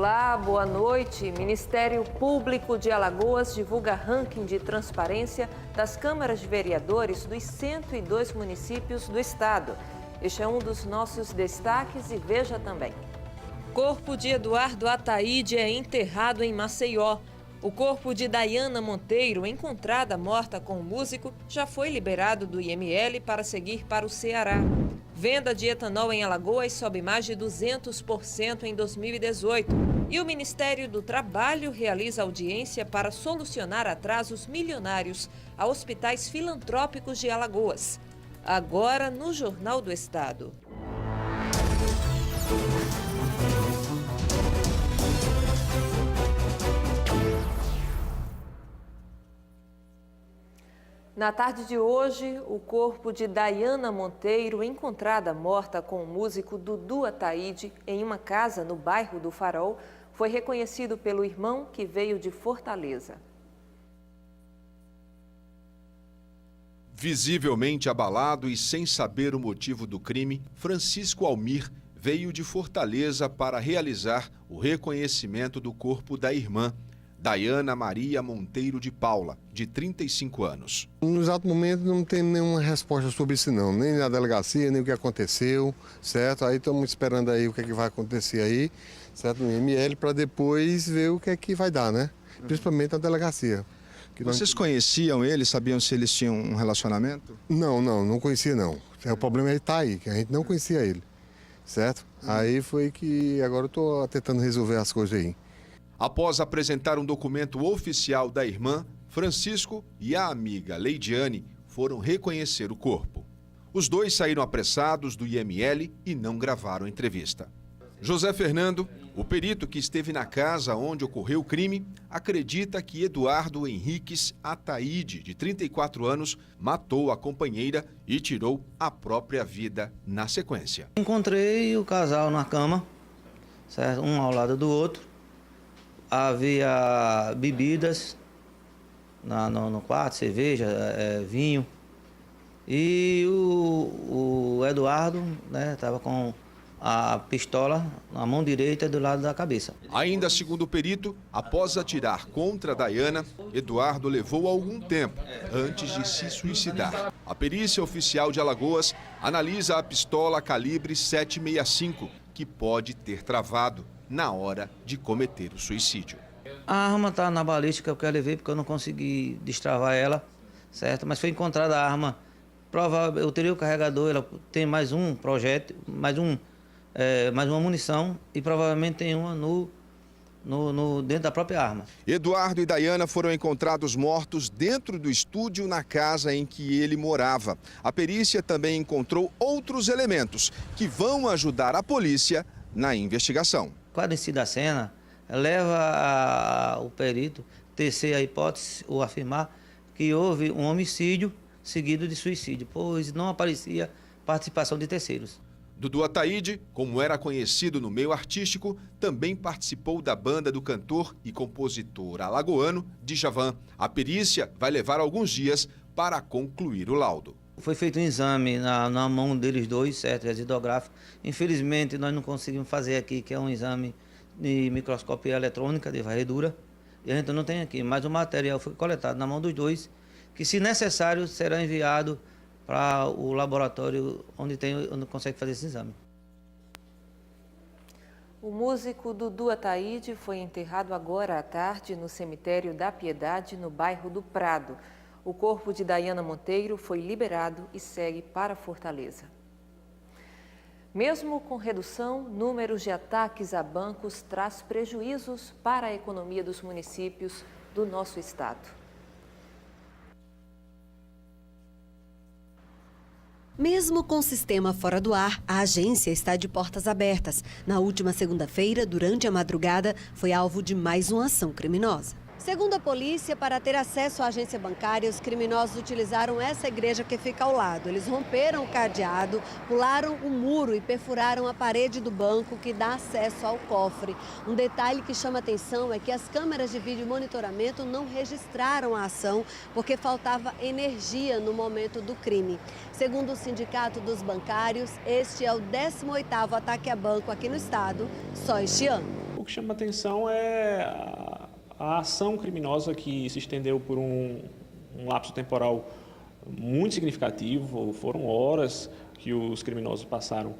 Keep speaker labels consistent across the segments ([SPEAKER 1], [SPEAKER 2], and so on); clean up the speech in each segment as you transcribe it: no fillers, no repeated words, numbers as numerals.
[SPEAKER 1] Olá, boa noite. Ministério Público de Alagoas divulga ranking de transparência das câmaras de vereadores dos 102 municípios do estado. Este é um dos nossos destaques e veja também. Corpo de Eduardo Ataíde é enterrado em Maceió. O corpo de Dayana Monteiro, encontrada morta com o músico, já foi liberado do IML para seguir para o Ceará. Venda de etanol em Alagoas sobe mais de 200% em 2018. E o Ministério do Trabalho realiza audiência para solucionar atrasos milionários a hospitais filantrópicos de Alagoas. Agora no Jornal do Estado. Na tarde de hoje, o corpo de Dayana Monteiro, encontrada morta com o músico Dudu Ataíde em uma casa no bairro do Farol, foi reconhecido pelo irmão que veio de Fortaleza.
[SPEAKER 2] Visivelmente abalado e sem saber o motivo do crime, Francisco Almir veio de Fortaleza para realizar o reconhecimento do corpo da irmã, Dayana Maria Monteiro de Paula, de 35 anos.
[SPEAKER 3] No exato momento não tem nenhuma resposta sobre isso não, nem na delegacia, nem o que aconteceu, certo? Aí estamos esperando aí o que é que vai acontecer aí, certo? No IML, para depois ver o que é que vai dar, né? Principalmente na delegacia.
[SPEAKER 4] Vocês conheciam ele, sabiam se eles tinham um relacionamento?
[SPEAKER 3] Não conhecia não. O problema é estar aí, que a gente não conhecia ele, certo? Aí foi que agora eu estou tentando resolver as coisas aí.
[SPEAKER 2] Após apresentar um documento oficial da irmã, Francisco e a amiga Leidiane foram reconhecer o corpo. Os dois saíram apressados do IML e não gravaram entrevista. José Fernando, o perito que esteve na casa onde ocorreu o crime, acredita que Eduardo Henriques Ataíde, de 34 anos, matou a companheira e tirou a própria vida na sequência.
[SPEAKER 5] Encontrei o casal na cama, certo? Um ao lado do outro. Havia bebidas no quarto, cerveja, vinho. E o Eduardo estava com a pistola na mão direita do lado da cabeça.
[SPEAKER 2] Ainda segundo o perito, após atirar contra Dayana, Eduardo levou algum tempo antes de se suicidar. A perícia oficial de Alagoas analisa a pistola calibre 7,65, que pode ter travado na hora de cometer o suicídio.
[SPEAKER 5] A arma está na balística que eu levei porque eu não consegui destravar ela, certo? Mas foi encontrada a arma. Provável, eu teria o carregador, ela tem mais um projétil, mais uma munição e provavelmente tem uma dentro da própria arma.
[SPEAKER 2] Eduardo e Dayana foram encontrados mortos dentro do estúdio na casa em que ele morava. A perícia também encontrou outros elementos que vão ajudar a polícia na investigação.
[SPEAKER 5] Esclarecer da cena leva o perito tecer a hipótese ou afirmar que houve um homicídio seguido de suicídio, pois não aparecia participação de terceiros.
[SPEAKER 2] Dudu Ataíde, como era conhecido no meio artístico, também participou da banda do cantor e compositor alagoano Djavan. A perícia vai levar alguns dias para concluir o laudo.
[SPEAKER 5] Foi feito um exame na mão deles dois, certo, residográfico. Infelizmente, nós não conseguimos fazer aqui, que é um exame de microscopia eletrônica de varredura. E a gente não tem aqui, mas o material foi coletado na mão dos dois, que, se necessário, será enviado para o laboratório onde consegue fazer esse exame.
[SPEAKER 1] O músico Dudu Ataíde foi enterrado agora à tarde no cemitério da Piedade, no bairro do Prado. O corpo de Dayana Monteiro foi liberado e segue para Fortaleza. Mesmo com redução, números de ataques a bancos traz prejuízos para a economia dos municípios do nosso estado.
[SPEAKER 6] Mesmo com o sistema fora do ar, a agência está de portas abertas. Na última segunda-feira, durante a madrugada, foi alvo de mais uma ação criminosa. Segundo a polícia, para ter acesso à agência bancária, os criminosos utilizaram essa igreja que fica ao lado. Eles romperam o cadeado, pularam o muro e perfuraram a parede do banco que dá acesso ao cofre. Um detalhe que chama atenção é que as câmeras de vídeo monitoramento não registraram a ação porque faltava energia no momento do crime. Segundo o Sindicato dos Bancários, este é o 18º ataque a banco aqui no estado, só este ano.
[SPEAKER 7] O que chama atenção é a ação criminosa que se estendeu por um lapso temporal muito significativo. Foram horas que os criminosos passaram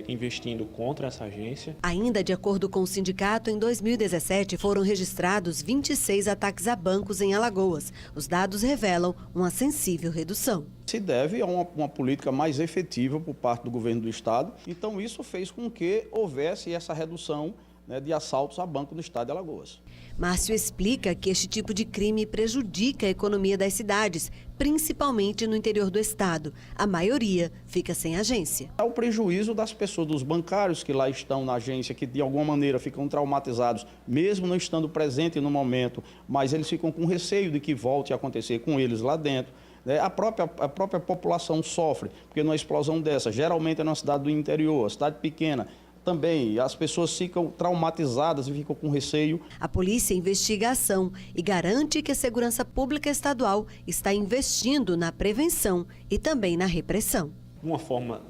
[SPEAKER 7] investindo contra essa agência.
[SPEAKER 6] Ainda de acordo com o sindicato, em 2017 foram registrados 26 ataques a bancos em Alagoas. Os dados revelam uma sensível redução.
[SPEAKER 8] Se deve a uma política mais efetiva por parte do governo do estado. Então isso fez com que houvesse essa redução, né, de assaltos a banco no estado de Alagoas.
[SPEAKER 6] Márcio explica que este tipo de crime prejudica a economia das cidades, principalmente no interior do estado. A maioria fica sem agência.
[SPEAKER 8] Há o prejuízo das pessoas, dos bancários que lá estão na agência, que de alguma maneira ficam traumatizados, mesmo não estando presente no momento, mas eles ficam com receio de que volte a acontecer com eles lá dentro. A própria população sofre, porque numa explosão dessa, geralmente é numa cidade do interior, cidade pequena, também as pessoas ficam traumatizadas e ficam com receio.
[SPEAKER 6] A polícia investiga a ação e garante que a segurança pública estadual está investindo na prevenção e também na repressão.
[SPEAKER 7] De uma forma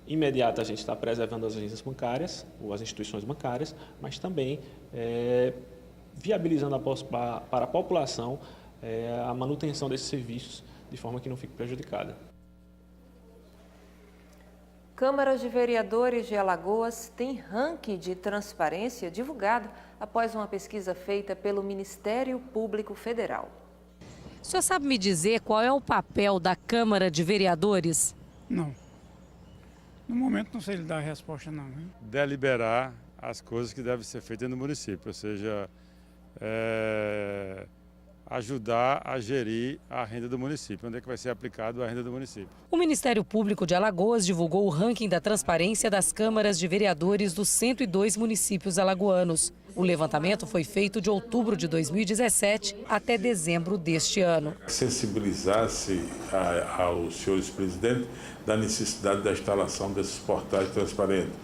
[SPEAKER 7] imediata, a gente está preservando as agências bancárias, ou as instituições bancárias, mas também viabilizando para a população a manutenção desses serviços de forma que não fique prejudicada.
[SPEAKER 1] Câmara de Vereadores de Alagoas tem ranking de transparência divulgado após uma pesquisa feita pelo Ministério Público Federal.
[SPEAKER 9] O senhor sabe me dizer qual é o papel da Câmara de Vereadores?
[SPEAKER 10] Não. No momento não sei lhe dar a resposta não. Né?
[SPEAKER 11] Deliberar as coisas que devem ser feitas no município, ou seja, ajudar a gerir a renda do município, onde é que vai ser aplicado a renda do município.
[SPEAKER 9] O Ministério Público de Alagoas divulgou o ranking da transparência das câmaras de vereadores dos 102 municípios alagoanos. O levantamento foi feito de outubro de 2017 até dezembro deste ano.
[SPEAKER 12] Sensibilizasse aos senhores presidentes da necessidade da instalação desses portais transparentes,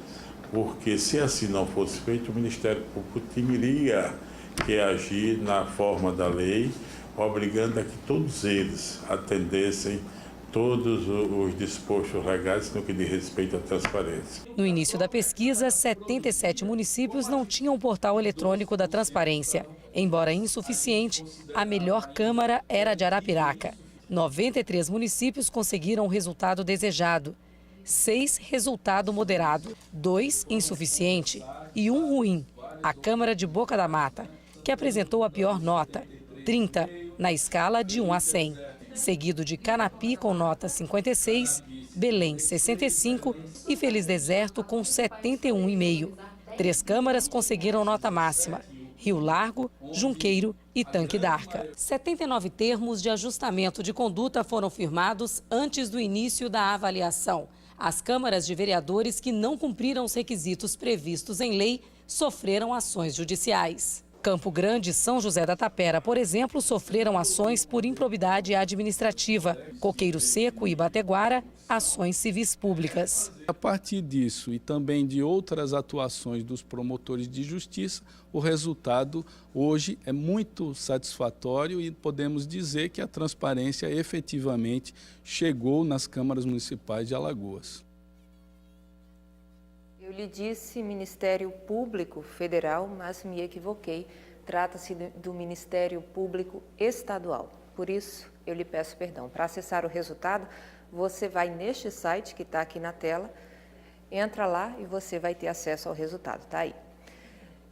[SPEAKER 12] porque se assim não fosse feito, o Ministério Público teria que agir na forma da lei, obrigando a que todos eles atendessem todos os dispostos legais no que diz respeito à transparência.
[SPEAKER 9] No início da pesquisa, 77 municípios não tinham o portal eletrônico da transparência. Embora insuficiente, a melhor Câmara era a de Arapiraca. 93 municípios conseguiram o resultado desejado. 6 resultado moderado, 2 insuficiente e 1 ruim, a Câmara de Boca da Mata, que apresentou a pior nota, 30, na escala de 1 a 100, seguido de Canapi com nota 56, Belém 65 e Feliz Deserto com 71,5. 3 câmaras conseguiram nota máxima, Rio Largo, Junqueiro e Tanque d'Arca. 79 termos de ajustamento de conduta foram firmados antes do início da avaliação. As câmaras de vereadores que não cumpriram os requisitos previstos em lei sofreram ações judiciais. Campo Grande e São José da Tapera, por exemplo, sofreram ações por improbidade administrativa. Coqueiro Seco e Bateguara, ações civis públicas.
[SPEAKER 13] A partir disso e também de outras atuações dos promotores de justiça, o resultado hoje é muito satisfatório e podemos dizer que a transparência efetivamente chegou nas câmaras municipais de Alagoas.
[SPEAKER 1] Eu lhe disse Ministério Público Federal, mas me equivoquei. Trata-se do Ministério Público Estadual. Por isso, eu lhe peço perdão. Para acessar o resultado, você vai neste site que está aqui na tela, entra lá e você vai ter acesso ao resultado. Está aí.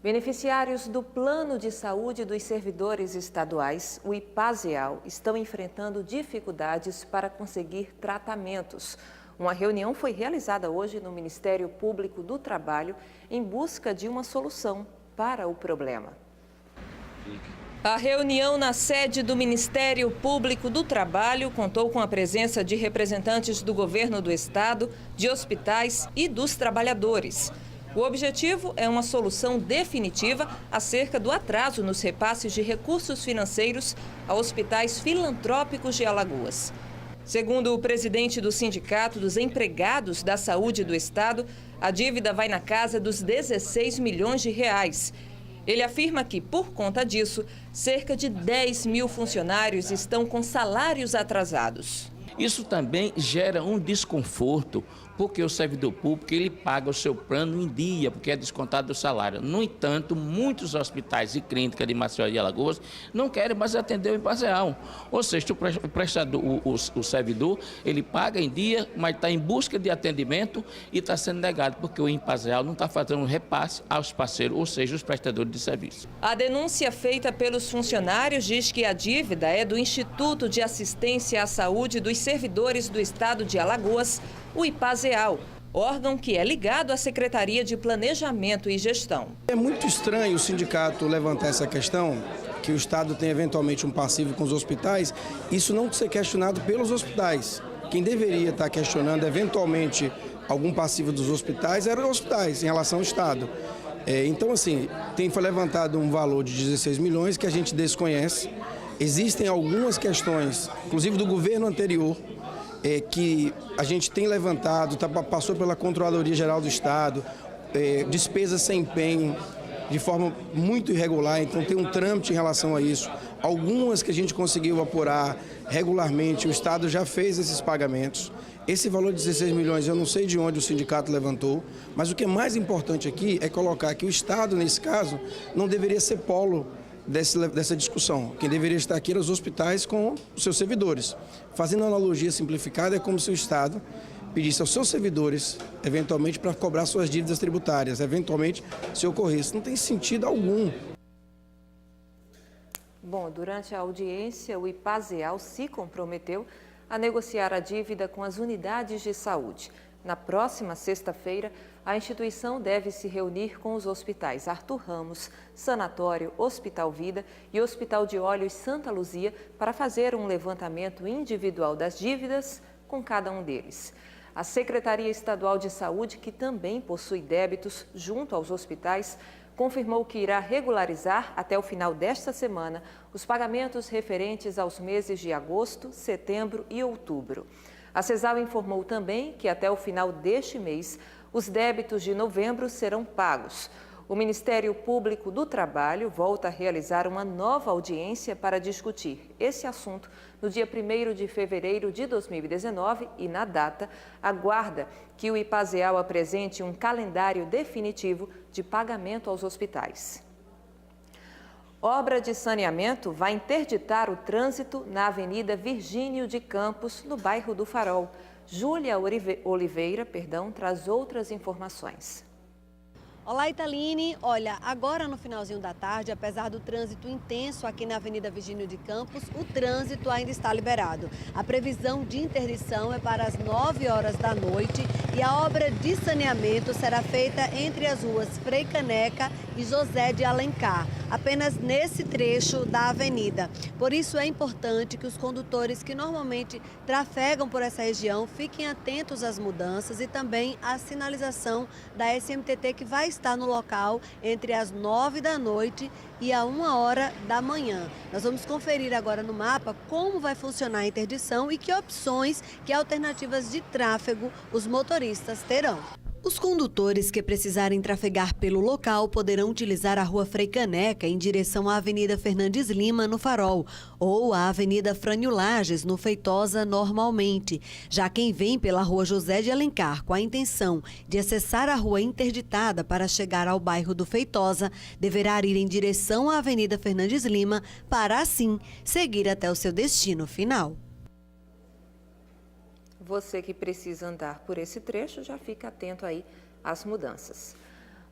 [SPEAKER 1] Beneficiários do Plano de Saúde dos Servidores Estaduais, o IPASEAL, estão enfrentando dificuldades para conseguir tratamentos. Uma reunião foi realizada hoje no Ministério Público do Trabalho em busca de uma solução para o problema. A reunião na sede do Ministério Público do Trabalho contou com a presença de representantes do governo do estado, de hospitais e dos trabalhadores. O objetivo é uma solução definitiva acerca do atraso nos repasses de recursos financeiros a hospitais filantrópicos de Alagoas. Segundo o presidente do Sindicato dos Empregados da Saúde do Estado, a dívida vai na casa dos 16 milhões de reais. Ele afirma que, por conta disso, cerca de 10 mil funcionários estão com salários atrasados.
[SPEAKER 14] Isso também gera um desconforto, porque o servidor público ele paga o seu plano em dia, porque é descontado do salário. No entanto, muitos hospitais e clínicas de Maceió e Alagoas não querem mais atender o imparcial. Ou seja, o prestador, o servidor, ele paga em dia, mas está em busca de atendimento e está sendo negado, porque o imparcial não está fazendo repasse aos parceiros, ou seja, os prestadores de serviço.
[SPEAKER 1] A denúncia feita pelos funcionários diz que a dívida é do Instituto de Assistência à Saúde dos Servidores do Estado de Alagoas, o IPASEAL, órgão que é ligado à Secretaria de Planejamento e Gestão.
[SPEAKER 15] É muito estranho o sindicato levantar essa questão, que o Estado tem eventualmente um passivo com os hospitais, isso não ser questionado pelos hospitais. Quem deveria estar questionando eventualmente algum passivo dos hospitais eram os hospitais em relação ao Estado. Então, assim, foi levantado um valor de 16 milhões que a gente desconhece. Existem algumas questões, inclusive do governo anterior, que a gente tem levantado, passou pela Controladoria Geral do Estado, despesas sem empenho, de forma muito irregular, então tem um trâmite em relação a isso. Algumas que a gente conseguiu apurar regularmente, o Estado já fez esses pagamentos. Esse valor de 16 milhões, eu não sei de onde o sindicato levantou, mas o que é mais importante aqui é colocar que o Estado, nesse caso, não deveria ser polo dessa discussão. Quem deveria estar aqui eram os hospitais com os seus servidores. Fazendo uma analogia simplificada, é como se o Estado pedisse aos seus servidores, eventualmente, para cobrar suas dívidas tributárias, eventualmente, se ocorresse. Não tem sentido algum.
[SPEAKER 1] Bom, durante a audiência, o IPASEAL se comprometeu a negociar a dívida com as unidades de saúde. Na próxima sexta-feira, a instituição deve se reunir com os hospitais Arthur Ramos, Sanatório, Hospital Vida e Hospital de Olhos Santa Luzia para fazer um levantamento individual das dívidas com cada um deles. A Secretaria Estadual de Saúde, que também possui débitos junto aos hospitais, confirmou que irá regularizar até o final desta semana os pagamentos referentes aos meses de agosto, setembro e outubro. A CESAL informou também que até o final deste mês, os débitos de novembro serão pagos. O Ministério Público do Trabalho volta a realizar uma nova audiência para discutir esse assunto no dia 1º de fevereiro de 2019 e, na data, aguarda que o IPASEAL apresente um calendário definitivo de pagamento aos hospitais. Obra de saneamento vai interditar o trânsito na Avenida Virgínio de Campos, no bairro do Farol. Júlia Oliveira, traz outras informações.
[SPEAKER 6] Olá, Italine. Olha, agora no finalzinho da tarde, apesar do trânsito intenso aqui na Avenida Virgínio de Campos, o trânsito ainda está liberado. A previsão de interdição é para as 9 horas da noite e a obra de saneamento será feita entre as ruas Frei Caneca e José de Alencar, apenas nesse trecho da avenida. Por isso é importante que os condutores que normalmente trafegam por essa região fiquem atentos às mudanças e também à sinalização da SMTT, que vai estar no local entre as 9 da noite e a 1 hora da manhã. Nós vamos conferir agora no mapa como vai funcionar a interdição e que opções, que alternativas de tráfego os motoristas terão. Os condutores que precisarem trafegar pelo local poderão utilizar a Rua Frei Caneca em direção à Avenida Fernandes Lima, no Farol, ou a Avenida Frânio Lages, no Feitosa, normalmente. Já quem vem pela Rua José de Alencar com a intenção de acessar a rua interditada para chegar ao bairro do Feitosa, deverá ir em direção à Avenida Fernandes Lima para, assim, seguir até o seu destino final.
[SPEAKER 1] Você que precisa andar por esse trecho já fica atento aí às mudanças.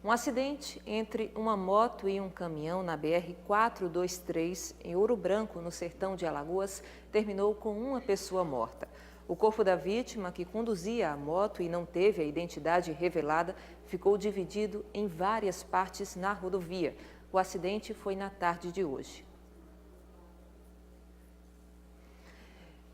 [SPEAKER 1] Um acidente entre uma moto e um caminhão na BR-423 em Ouro Branco, no sertão de Alagoas, terminou com uma pessoa morta. O corpo da vítima, que conduzia a moto e não teve a identidade revelada, ficou dividido em várias partes na rodovia. O acidente foi na tarde de hoje.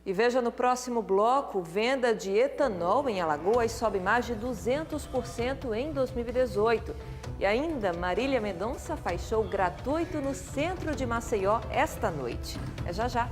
[SPEAKER 1] E veja no próximo bloco, venda de etanol em Alagoas sobe mais de 200% em 2018. E ainda, Marília Mendonça faz show gratuito no centro de Maceió esta noite. É já já.